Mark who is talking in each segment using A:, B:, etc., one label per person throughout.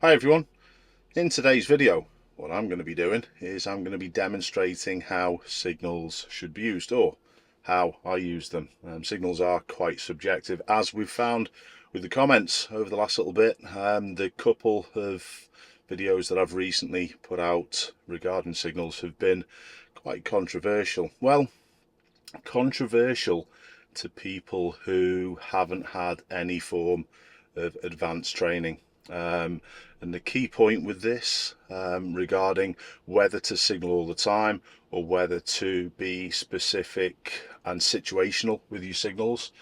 A: Hi everyone, in today's video what I'm going to be doing is I'm going to be demonstrating how signals should be used, or how I use them. Signals are quite subjective, as we've found with the comments over the last little bit. The couple of videos that I've recently put out regarding signals have been quite controversial. Well, controversial to people who haven't had any form of advanced training. And the key point with this regarding whether to signal all the time or whether to be specific and situational with your signals,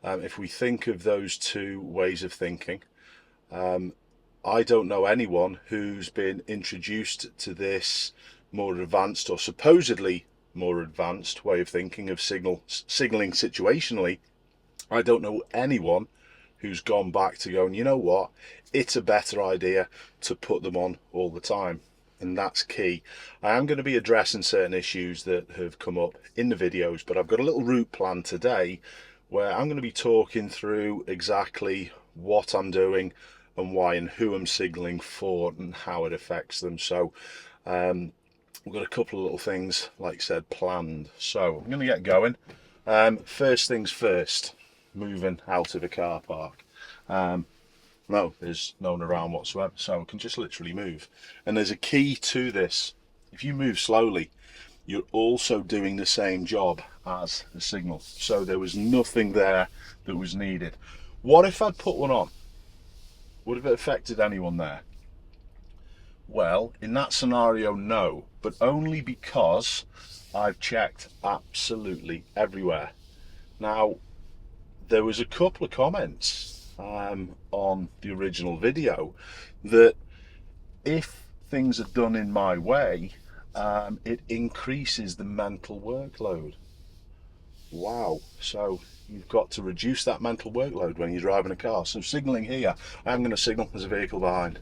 A: if we think of those two ways of thinking, I don't know anyone who's been introduced to this more advanced or supposedly more advanced way of thinking of signaling situationally. I don't know anyone who's gone back to going, you know what, it's a better idea to put them on all the time. And that's key. I am going to be addressing certain issues that have come up in the videos, but I've got a little route plan today where I'm going to be talking through exactly what I'm doing and why and who I'm signaling for and how it affects them. So we've got a couple of little things, like I said, planned. So I'm going to get going. First things first, moving out of a car park. No, there's no one around whatsoever, so I can just literally move. And there's a key to this. If you move slowly, you're also doing the same job as the signal. So there was nothing there that was needed. What if I'd put one on? Would have it affected anyone there? Well, in that scenario, no, but only because I've checked absolutely everywhere. Now, there was a couple of comments on the original video that if things are done in my way, it increases the mental workload. Wow, so you've got to reduce that mental workload when you're driving a car. So signaling here, I'm going to signal there's a vehicle behind.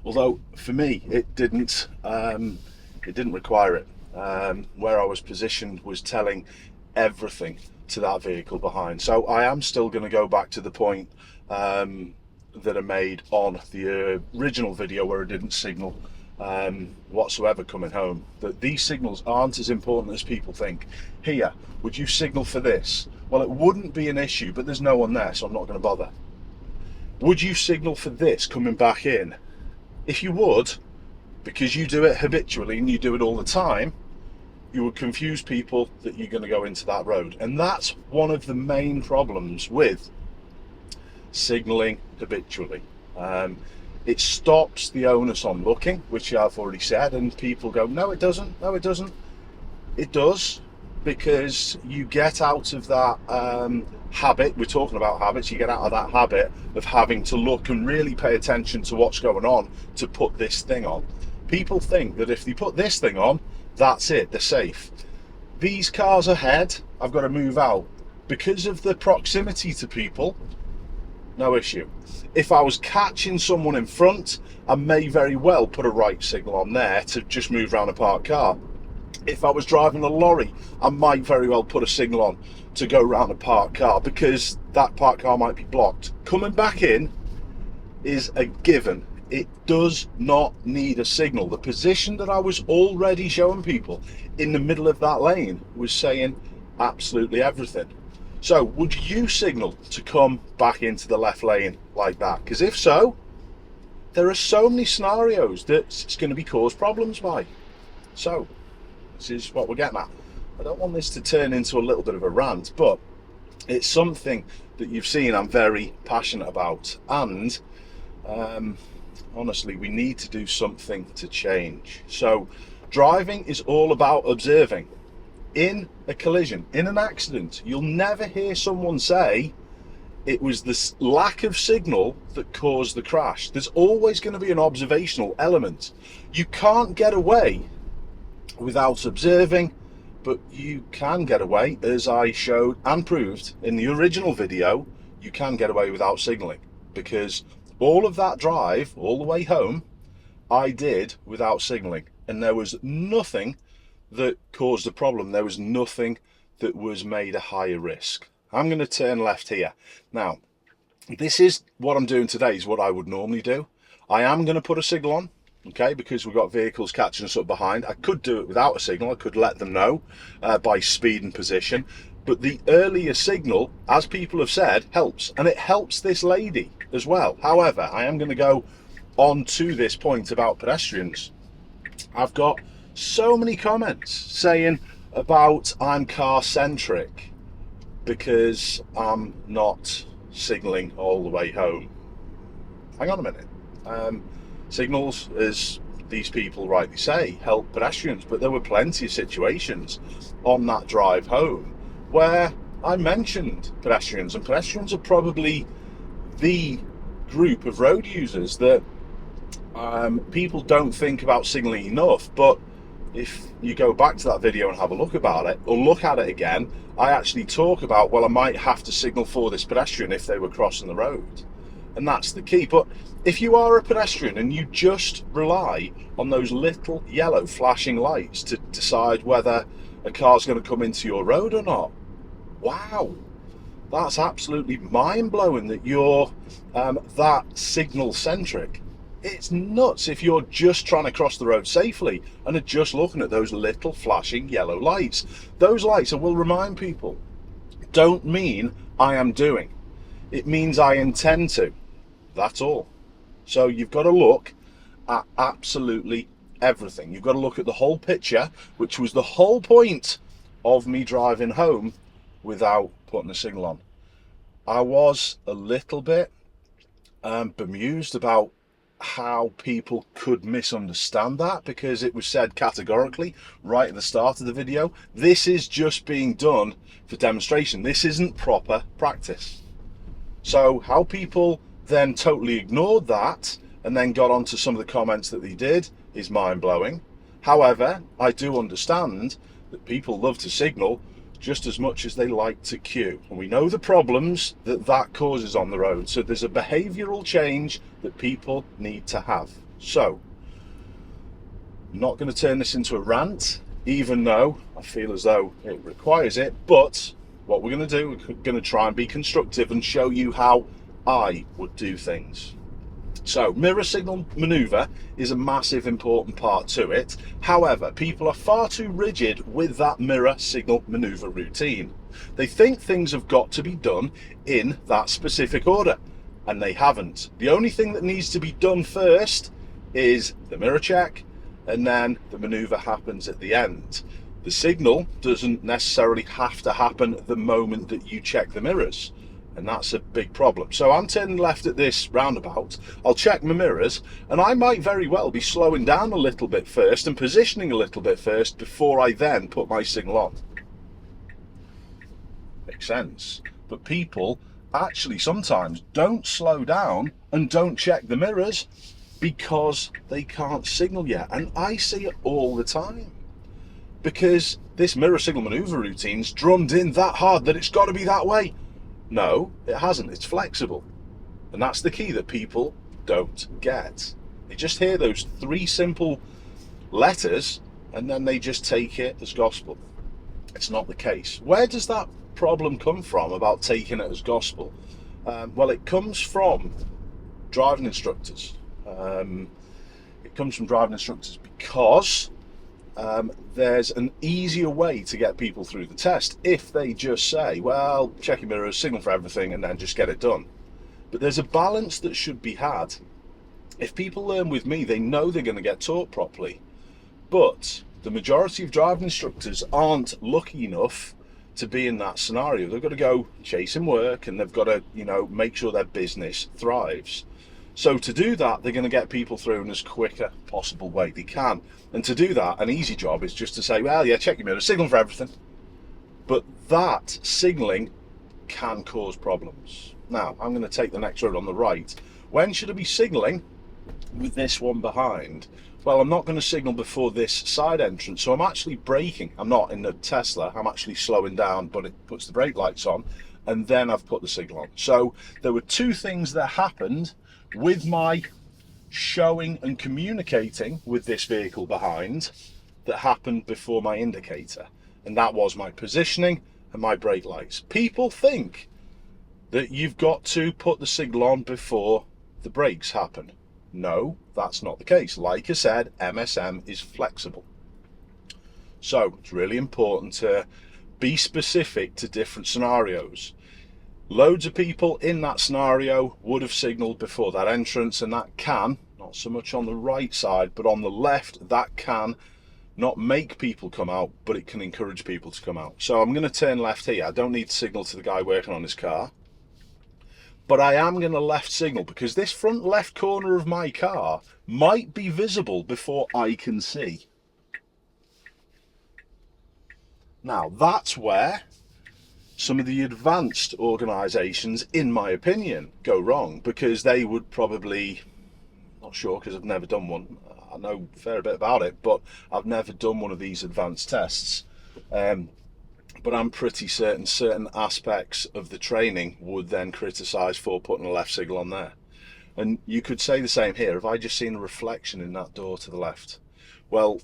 A: Although for me it didn't require it. Where I was positioned was telling everything to that vehicle behind. So I am still going to go back to the point that I made on the original video where I didn't signal whatsoever coming home, that these signals aren't as important as people think. Here, would you signal for this? Well, it wouldn't be an issue, but there's no one there, so I'm not going to bother. Would you signal for this coming back in? If you would, because you do it habitually and you do it all the time, you would confuse people that you're going to go into that road. And that's one of the main problems with signalling habitually. It stops the onus on looking, which I've already said, and people go, no it doesn't, no it doesn't. It does, because you get out of that habit. We're talking about habits. You get out of that habit of having to look and really pay attention to what's going on to put this thing on. People think that if they put this thing on, that's it, they're safe. These cars ahead, I've got to move out. Because of the proximity to people, no issue. If I was catching someone in front, I may very well put a right signal on there to just move around a parked car. If I was driving a lorry, I might very well put a signal on to go around a parked car, because that parked car might be blocked. Coming back in is a given. It does not need a signal. The position that I was already showing people in the middle of that lane was saying absolutely everything. So would you signal to come back into the left lane like that? Because if so, there are so many scenarios that it's going to be caused problems by. So this is what we're getting at. I don't want this to turn into a little bit of a rant, but it's something that you've seen I'm very passionate about, and honestly, we need to do something to change. So driving is all about observing. In a collision, in an accident, you'll never hear someone say it was this lack of signal that caused the crash. There's always going to be an observational element. You can't get away without observing, but you can get away, as I showed and proved in the original video, you can get away without signaling, because all of that drive all the way home I did without signaling, and there was nothing that caused a problem. There was nothing that was made a higher risk. I'm going to turn left here. Now, this is what I'm doing today, is what I would normally do. I am going to put a signal on, okay, because we've got vehicles catching us up behind. I could do it without a signal. I could let them know by speed and position. But the earlier signal, as people have said, helps. And it helps this lady as well. However, I am going to go on to this point about pedestrians. I've got so many comments saying about I'm car centric because I'm not signalling all the way home. Hang on a minute. Signals, as these people rightly say, help pedestrians, but there were plenty of situations on that drive home where I mentioned pedestrians, and pedestrians are probably the group of road users that people don't think about signalling enough. But if you go back to that video and have a look about it, or look at it again, I actually talk about, well, I might have to signal for this pedestrian if they were crossing the road. And that's the key. But if you are a pedestrian and you just rely on those little yellow flashing lights to decide whether a car's going to come into your road or not, wow, that's absolutely mind-blowing that you're that signal centric. It's nuts if you're just trying to cross the road safely and are just looking at those little flashing yellow lights. Those lights, I will remind people, don't mean I am doing. It means I intend to. That's all. So you've got to look at absolutely everything. You've got to look at the whole picture, which was the whole point of me driving home without putting a signal on. I was a little bit bemused about how people could misunderstand that, because it was said categorically right at the start of the video, this is just being done for demonstration. This isn't proper practice. So how people then totally ignored that and then got onto some of the comments that they did is mind-blowing. However, I do understand that people love to signal just as much as they like to queue, and we know the problems that that causes on the road. So there's a behavioural change that people need to have. So I'm not going to turn this into a rant, even though I feel as though it requires it, but what we're going to do, we're going to try and be constructive and show you how I would do things. So mirror signal manoeuvre is a massive important part to it. However, people are far too rigid with that mirror signal manoeuvre routine. They think things have got to be done in that specific order, and they haven't. The only thing that needs to be done first is the mirror check, and then the manoeuvre happens at the end. The signal doesn't necessarily have to happen the moment that you check the mirrors. And that's a big problem. So I'm turning left at this roundabout, I'll check my mirrors, and I might very well be slowing down a little bit first and positioning a little bit first before I then put my signal on. Makes sense. But people actually sometimes don't slow down and don't check the mirrors because they can't signal yet. And I see it all the time, because this mirror signal manoeuvre routine's drummed in that hard that it's got to be that way. No, it hasn't. It's flexible. And that's the key that people don't get. They just hear those three simple letters and then they just take it as gospel. It's not the case. Where does that problem come from about taking it as gospel? Well, it comes from driving instructors. It comes from driving instructors because there's an easier way to get people through the test if they just say, well, check your mirrors, signal for everything, and then just get it done. But there's a balance that should be had. If people learn with me, they know they're going to get taught properly. But the majority of driving instructors aren't lucky enough to be in that scenario. They've got to go chasing work, and they've got to, make sure their business thrives. So to do that, they're going to get people through in as quicker possible way they can. And to do that, an easy job is just to say, well, yeah, check your mirror, signal for everything. But that signalling can cause problems. Now, I'm going to take the next road on the right. When should I be signalling with this one behind? Well, I'm not going to signal before this side entrance, so I'm actually braking. I'm not in the Tesla, I'm actually slowing down, but it puts the brake lights on, and then I've put the signal on. So there were two things that happened with my showing and communicating with this vehicle behind that happened before my indicator, and that was my positioning and my brake lights. People think that you've got to put the signal on before the brakes happen. No, that's not the case. Like I said, MSM is flexible. So it's really important to be specific to different scenarios. Loads of people in that scenario would have signalled before that entrance, and that can, not so much on the right side, but on the left, that can not make people come out, but it can encourage people to come out. So I'm going to turn left here. I don't need to signal to the guy working on his car, but I am going to left signal because this front left corner of my car might be visible before I can see. Now that's where some of the advanced organisations, in my opinion, go wrong, because they would probably, not sure because I've never done one, I know a fair bit about it, but I've never done one of these advanced tests. But I'm pretty certain aspects of the training would then criticise for putting a left signal on there. And you could say the same here. Have I just seen a reflection in that door to the left? Well,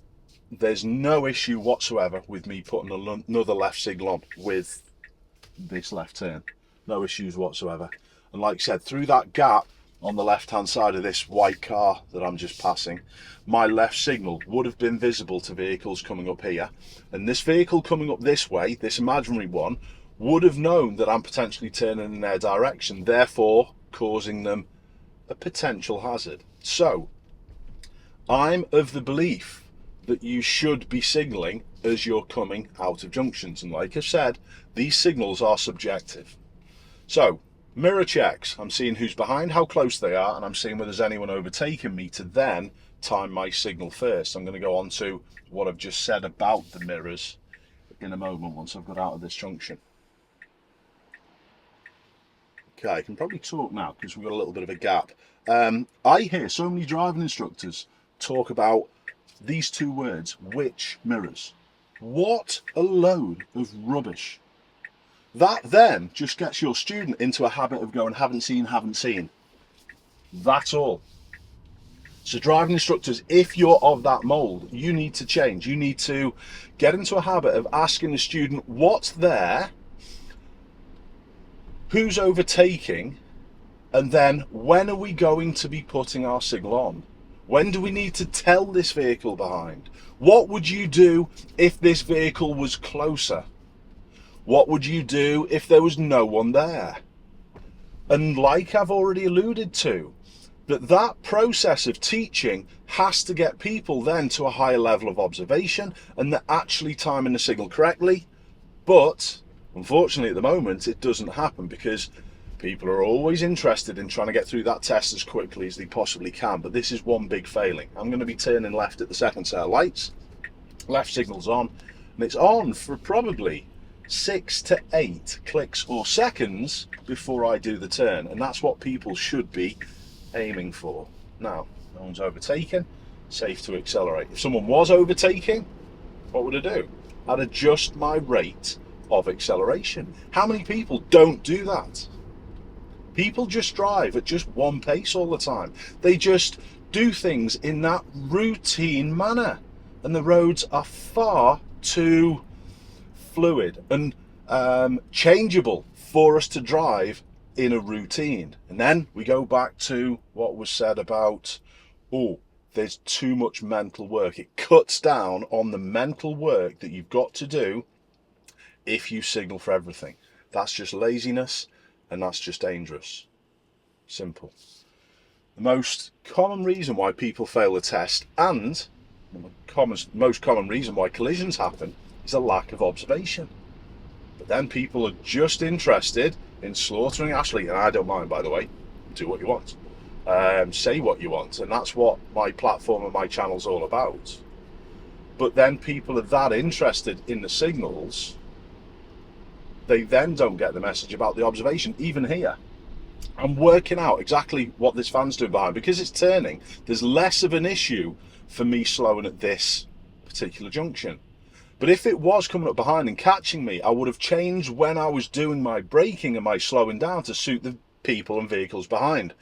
A: there's no issue whatsoever with me putting another left signal on with this left turn. No issues whatsoever. And like I said, through that gap on the left hand side of this white car that I'm just passing, my left signal would have been visible to vehicles coming up here, and this vehicle coming up this way, this imaginary one, would have known that I'm potentially turning in their direction, therefore causing them a potential hazard. So I'm of the belief that you should be signalling as you're coming out of junctions, and like I said, these signals are subjective. So mirror checks, I'm seeing who's behind, how close they are, and I'm seeing whether there's anyone overtaking me to then time my signal first. I'm going to go on to what I've just said about the mirrors in a moment once I've got out of this junction. Okay, I can probably talk now because we've got a little bit of a gap. I hear so many driving instructors talk about these two words, which mirrors. What a load of rubbish. That then just gets your student into a habit of going, haven't seen. That's all. So driving instructors, if you're of that mould, you need to change. You need to get into a habit of asking the student what's there, who's overtaking, and then when are we going to be putting our signal on? When do we need to tell this vehicle behind? What would you do if this vehicle was closer? What would you do if there was no one there? And like I've already alluded to, that process of teaching has to get people then to a higher level of observation and they're actually timing the signal correctly. But unfortunately at the moment it doesn't happen because people are always interested in trying to get through that test as quickly as they possibly can. But this is one big failing. I'm going to be turning left at the second set of lights. Left signal's on, and it's on for probably 6 to 8 clicks or seconds before I do the turn, and that's what people should be aiming for. Now, no one's overtaken, safe to accelerate. If someone was overtaking, what would I do? I'd adjust my rate of acceleration. How many people don't do that? People just drive at just one pace all the time. They just do things in that routine manner, and the roads are far too fluid and changeable for us to drive in a routine. And then we go back to what was said about, oh, there's too much mental work. It cuts down on the mental work that you've got to do if you signal for everything. That's just laziness, and that's just dangerous. Simple. The most common reason why people fail the test, and the most common reason why collisions happen, is a lack of observation. But then people are just interested in slaughtering Ashley, and I don't mind, by the way. Do what you want, say what you want, and that's what my platform and my channel's all about. But then people are that interested in the signals, they then don't get the message about the observation. Even here, I'm working out exactly what this van's doing behind. Because it's turning, there's less of an issue for me slowing at this particular junction. But if it was coming up behind and catching me, I would have changed when I was doing my braking and my slowing down to suit the people and vehicles behind.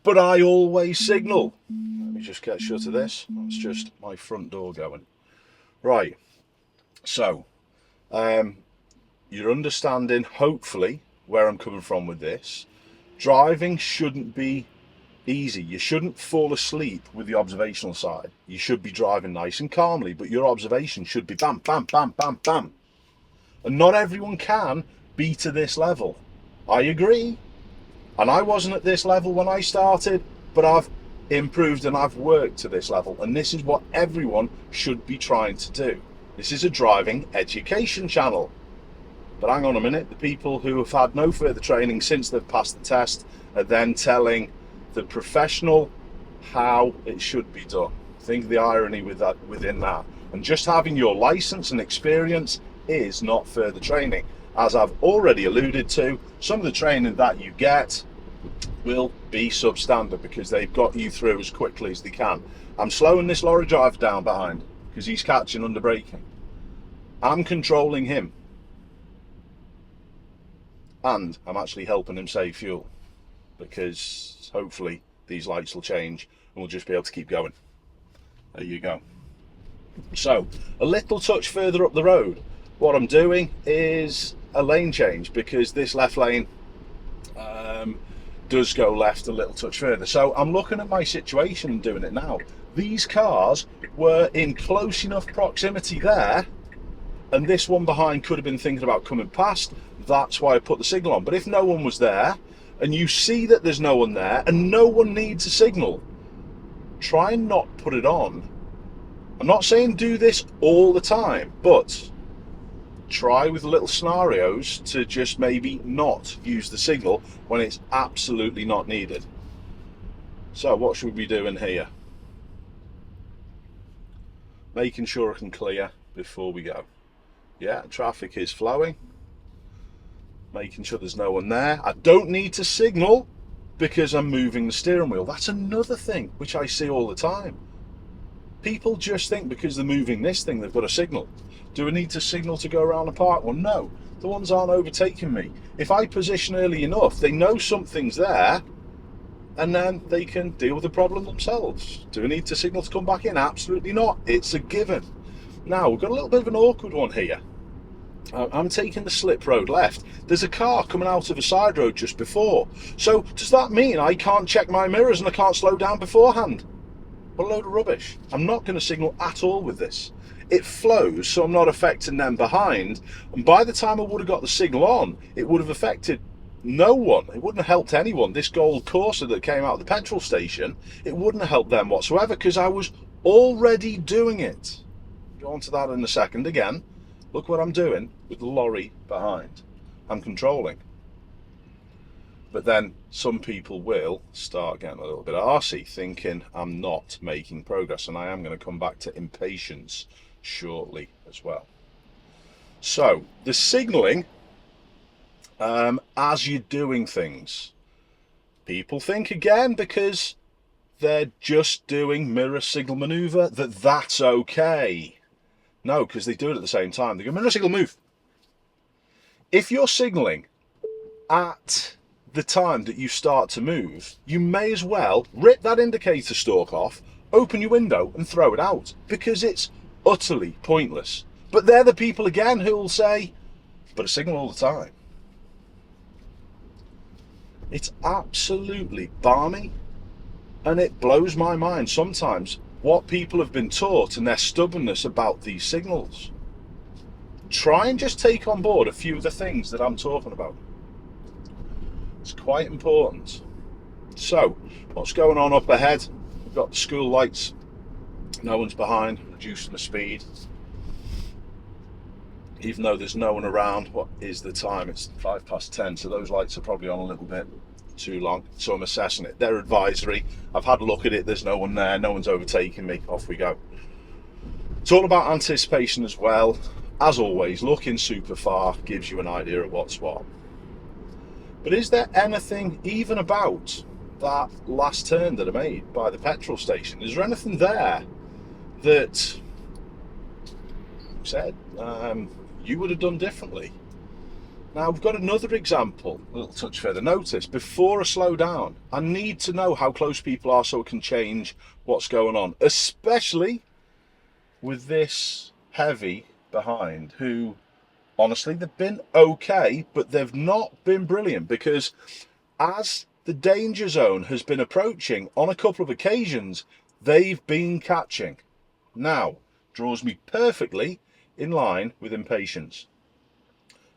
A: But I always signal. Let me just get shut of this. That's just my front door going. Right. So, you're understanding, hopefully, where I'm coming from with this. Driving shouldn't be easy. You shouldn't fall asleep with the observational side. You should be driving nice and calmly, but your observation should be bam, bam, bam, bam, bam. And not everyone can be to this level. I agree. And I wasn't at this level when I started, but I've improved and I've worked to this level. And this is what everyone should be trying to do. This is a driving education channel. But hang on a minute, the people who have had no further training since they've passed the test are then telling the professional how it should be done. Think of the irony within that. And just having your license and experience is not further training. As I've already alluded to, some of the training that you get will be substandard because they've got you through as quickly as they can. I'm slowing this lorry driver down behind because he's catching under braking. I'm controlling him. And I'm actually helping him save fuel because hopefully these lights will change and we'll just be able to keep going. There you go. So a little touch further up the road, what I'm doing is a lane change because this left lane does go left a little touch further. So I'm looking at my situation and doing it now. These cars were in close enough proximity there, and this one behind could have been thinking about coming past. That's why I put the signal on. But if no one was there and you see that there's no one there and no one needs a signal, try and not put it on. I'm not saying do this all the time, but try with little scenarios to just maybe not use the signal when it's absolutely not needed. So what should we be doing here? Making sure I can clear before we go. Yeah, traffic is flowing. Making sure there's no one there. I don't need to signal because I'm moving the steering wheel. That's another thing which I see all the time. People just think because they're moving this thing they've got a signal. Do I need to signal to go around the park? Well, no. The ones aren't overtaking me. If I position early enough, they know something's there and then they can deal with the problem themselves. Do I need to signal to come back in? Absolutely not. It's a given. Now, we've got a little bit of an awkward one here. I'm taking the slip road left. There's a car coming out of a side road just before. So does that mean I can't check my mirrors and I can't slow down beforehand? What a load of rubbish. I'm not going to signal at all with this. It flows, so I'm not affecting them behind. And by the time I would have got the signal on, it would have affected no one. It wouldn't have helped anyone. This gold Corsa that came out of the petrol station, it wouldn't have helped them whatsoever because I was already doing it. Go on to that in a second again. Look what I'm doing with the lorry behind. I'm controlling. But then some people will start getting a little bit arsey, thinking I'm not making progress, and I am going to come back to impatience shortly as well. So the signalling as you're doing things, people think again because they're just doing mirror signal maneuver that's okay. No, because they do it at the same time. They go mirror signal move. If you're signalling at the time that you start to move, you may as well rip that indicator stalk off, open your window and throw it out because it's utterly pointless. But they're the people again who will say, but a signal all the time. It's absolutely balmy, and it blows my mind sometimes what people have been taught and their stubbornness about these signals. Try and just take on board a few of the things that I'm talking about. It's quite important. So, what's going on up ahead? We've got the school lights. No one's behind, reducing the speed. Even though there's no one around, what is the time? It's 10:05, so those lights are probably on a little bit too long. So I'm assessing it. They're advisory. I've had a look at it. There's no one there. No one's overtaking me. Off we go. It's all about anticipation as well. As always, looking super far gives you an idea of what's what. But is there anything even about that last turn that I made by the petrol station? Is there anything there that said you would have done differently? Now we've got another example, a little touch further. Notice, before I slow down, I need to know how close people are so I can change what's going on, especially with this heavy behind, who honestly they've been okay, but they've not been brilliant, because as the danger zone has been approaching on a couple of occasions, they've been catching. Now, draws me perfectly in line with impatience.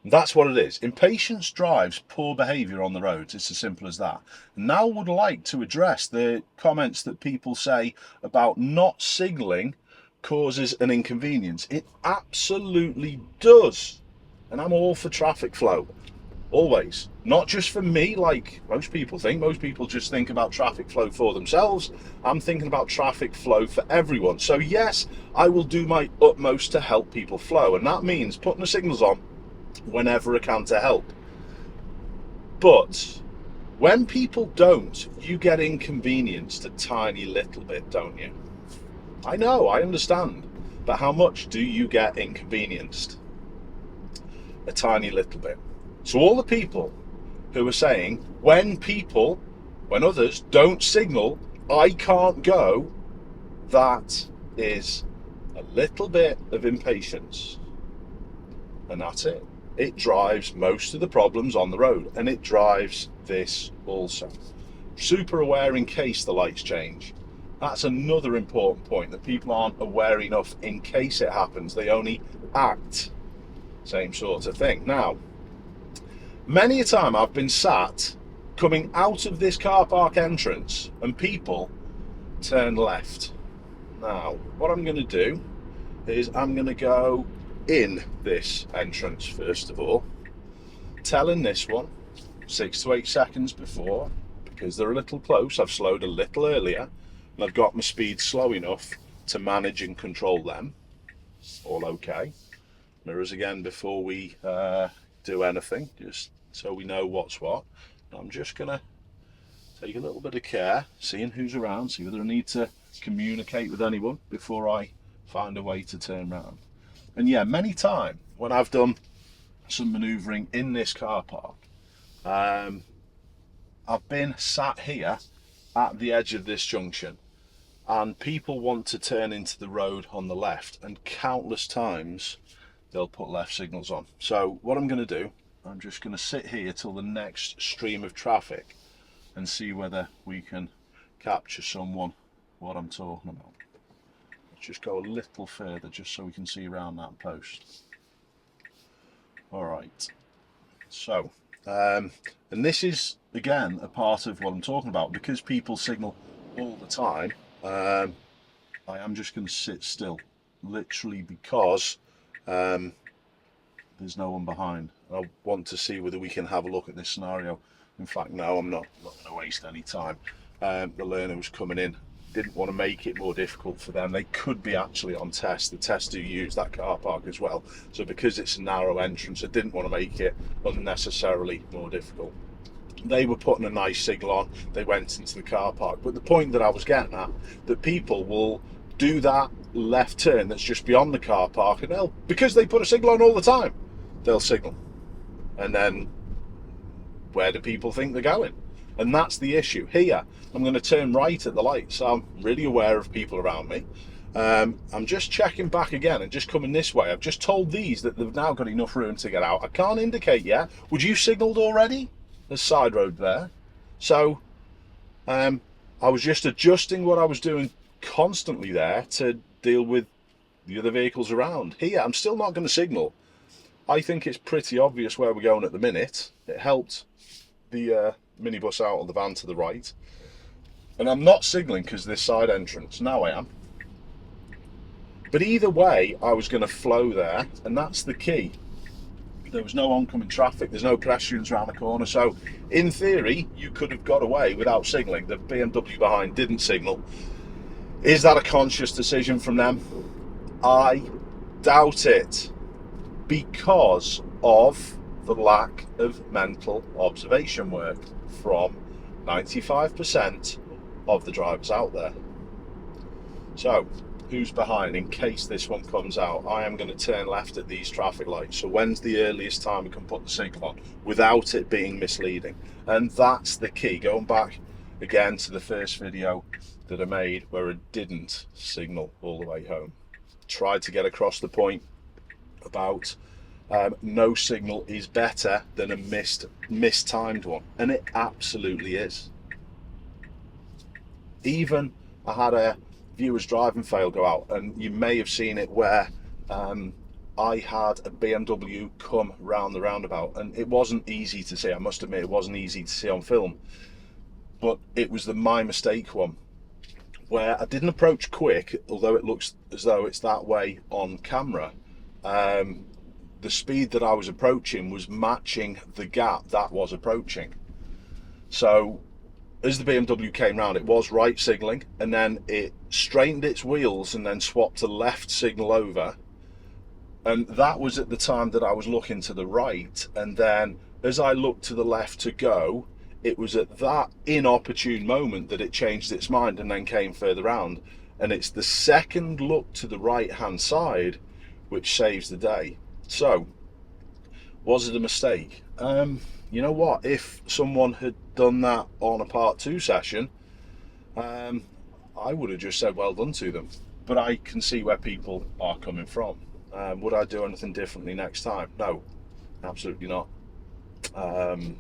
A: That's what it is. Impatience drives poor behaviour on the roads. It's as simple as that. Now I would like to address the comments that people say about not signalling causes an inconvenience. It absolutely does. And I'm all for traffic flow. Always. Not just for me, like most people think. Most people just think about traffic flow for themselves. I'm thinking about traffic flow for everyone. So yes, I will do my utmost to help people flow. And that means putting the signals on whenever I can to help. But when people don't, you get inconvenienced a tiny little bit, don't you? I know, I understand. But how much do you get inconvenienced? A tiny little bit. So all the people who are saying, when others don't signal, I can't go, that is a little bit of impatience. And that's it. It drives most of the problems on the road, and it drives this also. Super aware in case the lights change. That's another important point, that people aren't aware enough in case it happens. They only act. Same sort of thing. Now, many a time I've been sat coming out of this car park entrance and people turn left. Now, what I'm going to do is I'm going to go in this entrance first of all, telling this one 6 to 8 seconds before, because they're a little close. I've slowed a little earlier and I've got my speed slow enough to manage and control them. All okay. Mirrors again before we do anything, just so we know what's what. I'm just gonna take a little bit of care, seeing who's around, see whether I need to communicate with anyone before I find a way to turn around. And yeah, many times when I've done some manoeuvring in this car park, I've been sat here at the edge of this junction and people want to turn into the road on the left, and countless times they'll put left signals on. So what I'm going to do, I'm just going to sit here till the next stream of traffic and see whether we can capture someone what I'm talking about. Let's just go a little further just so we can see around that post. All right. So, and this is again a part of what I'm talking about, because people signal all the time. I am just going to sit still, literally, because there's no one behind. I want to see whether we can have a look at this scenario. In fact, no, I'm not going to waste any time. The learner was coming in, didn't want to make it more difficult for them. They could be actually on test. The tests do use that car park as well. So because it's a narrow entrance, I didn't want to make it unnecessarily more difficult. They were putting a nice signal on. They went into the car park. But the point that I was getting at, that people will do that left turn that's just beyond the car park, and they'll, because they put a signal on all the time, they'll signal. And then where do people think they're going? And that's the issue. Here, I'm going to turn right at the light, so I'm really aware of people around me. I'm just checking back again and just coming this way. I've just told these that they've now got enough room to get out. I can't indicate yet. Would you signalled already? There's side road there. So I was just adjusting what I was doing constantly there to deal with the other vehicles around. Here, I'm still not going to signal. I think it's pretty obvious where we're going at the minute. It helped the minibus out of the van to the right. And I'm not signalling because of this side entrance. Now I am. But either way, I was going to flow there, and that's the key. There was no oncoming traffic, there's no pedestrians around the corner, so in theory you could have got away without signalling. The BMW behind didn't signal. Is that a conscious decision from them? I doubt it, because of the lack of mental observation work from 95% of the drivers out there. So who's behind? In case this one comes out, I am going to turn left at these traffic lights. So when's the earliest time we can put the signal on without it being misleading? And that's the key. Going back again to the first video that I made where I didn't signal all the way home. Tried to get across the point about no signal is better than a mistimed one, and it absolutely is. Even I had a viewer's driving fail go out, and you may have seen it where I had a BMW come round the roundabout, and it wasn't easy to see. I must admit, it wasn't easy to see on film, but it was the my mistake one, where I didn't approach quick, although it looks as though it's that way on camera. The speed that I was approaching was matching the gap that was approaching. So as the BMW came round, it was right signalling, and then it straightened its wheels and then swapped to left signal over. And that was at the time that I was looking to the right. And then as I looked to the left to go, it was at that inopportune moment that it changed its mind and then came further round. And it's the second look to the right hand side which saves the day. So was it a mistake? You know what, if someone had done that on a part 2 session, I would have just said well done to them. But I can see where people are coming from. Would I do anything differently next time? No, absolutely not. I've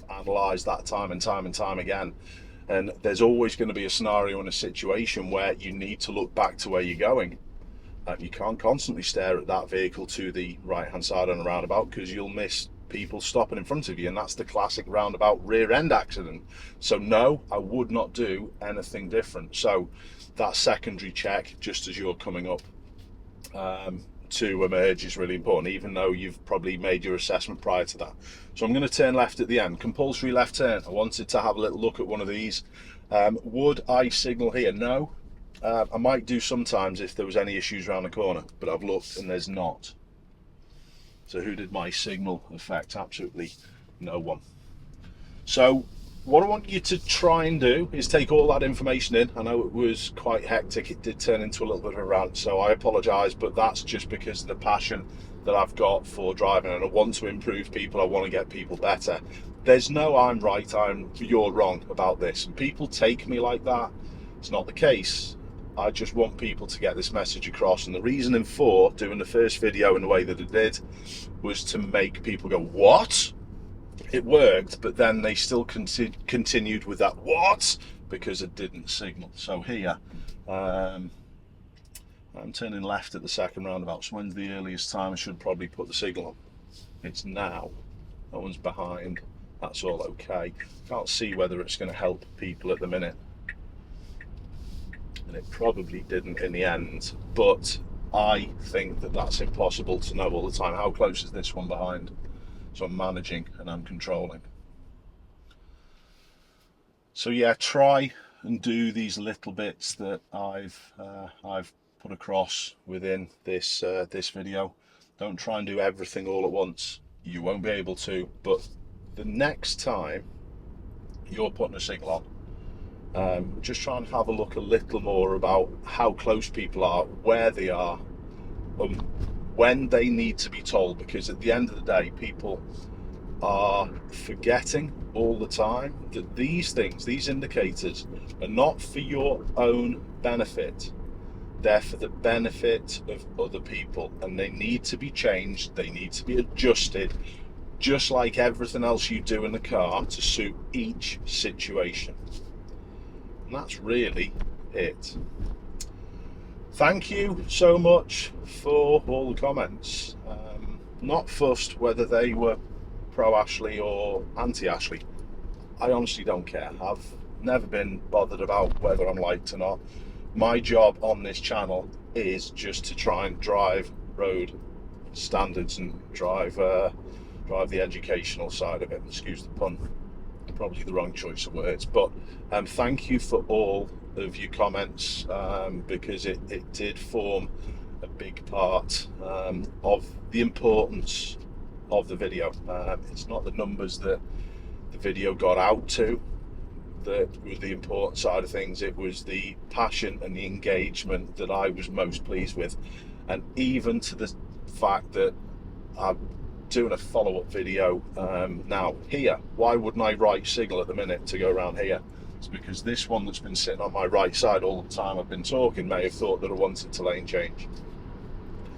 A: analysed that time and time again, and there's always going to be a scenario and a situation where you need to look back to where you're going. You can't constantly stare at that vehicle to the right hand side on a roundabout, because you'll miss people stopping in front of you, and that's the classic roundabout rear end accident. So no, I would not do anything different. So that secondary check just as you're coming up to emerge is really important, even though you've probably made your assessment prior to that. So I'm going to turn left at the end, compulsory left turn. I wanted to have a little look at one of these. Would I signal here? No. I might do sometimes if there was any issues around the corner, but I've looked and there's not. So who did my signal affect? Absolutely no one. So what I want you to try and do is take all that information in. I know it was quite hectic. It did turn into a little bit of a rant, so I apologise, but that's just because of the passion that I've got for driving, and I want to improve people. I want to get people better. There's no I'm right, you're wrong about this. And people take me like that. It's not the case. I just want people to get this message across, and the reasoning for doing the first video in the way that it did was to make people go, what? It worked, but then they still continued with that what, because it didn't signal. So here, I'm turning left at the second roundabout, so when's the earliest time I should probably put the signal on? It's now. No one's behind, that's all okay. Can't see whether it's going to help people at the minute, and it probably didn't in the end, but I think that that's impossible to know all the time. How close is this one behind? So I'm managing and I'm controlling. So yeah, try and do these little bits that I've put across within this this video. Don't try and do everything all at once. You won't be able to, but the next time you're putting a signal on, just try and have a look a little more about how close people are, where they are, when they need to be told, because at the end of the day, people are forgetting all the time that these things, these indicators, are not for your own benefit. They're for the benefit of other people, and they need to be changed, they need to be adjusted, just like everything else you do in the car, to suit each situation. And that's really it. Thank you so much for all the comments. Not fussed whether they were pro Ashley or anti Ashley. I honestly don't care. I've never been bothered about whether I'm liked or not. My job on this channel is just to try and drive road standards and drive the educational side of it. Excuse the pun, probably the wrong choice of words, but thank you for all of your comments, because it did form a big part of the importance of the video. It's not the numbers that the video got out to that was the important side of things. It was the passion and the engagement that I was most pleased with, and even to the fact that I'm doing a follow-up video now here. Why wouldn't I right signal at the minute to go around here? It's because this one that's been sitting on my right side all the time I've been talking may have thought that I wanted to lane change.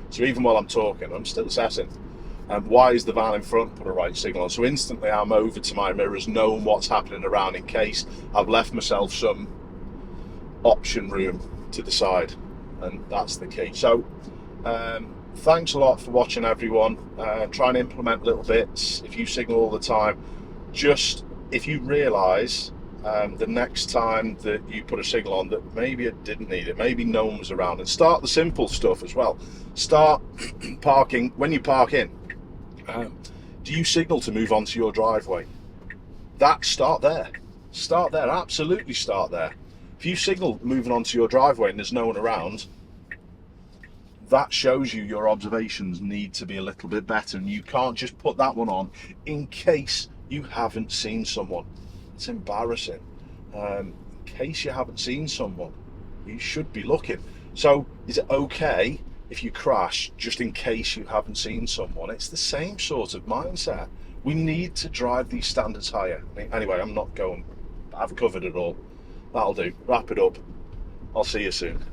A: So even while I'm talking, I'm still assessing. Why is the van in front put a right signal on? So instantly I'm over to my mirrors, knowing what's happening around in case I've left myself some option room to the side, and that's the key. So thanks a lot for watching, everyone. Try and implement little bits. If you signal all the time, just if you realise the next time that you put a signal on that maybe it didn't need it, maybe no one was around, and start the simple stuff as well. Start parking. When you park in, do you signal to move onto your driveway? Start there, absolutely start there. If you signal moving onto your driveway and there's no one around, that shows you your observations need to be a little bit better, and you can't just put that one on in case you haven't seen someone. It's embarrassing. In case you haven't seen someone, you should be looking. So is it okay if you crash just in case you haven't seen someone? It's the same sort of mindset. We need to drive these standards higher. Anyway, I've covered it all. That'll do. Wrap it up. I'll see you soon.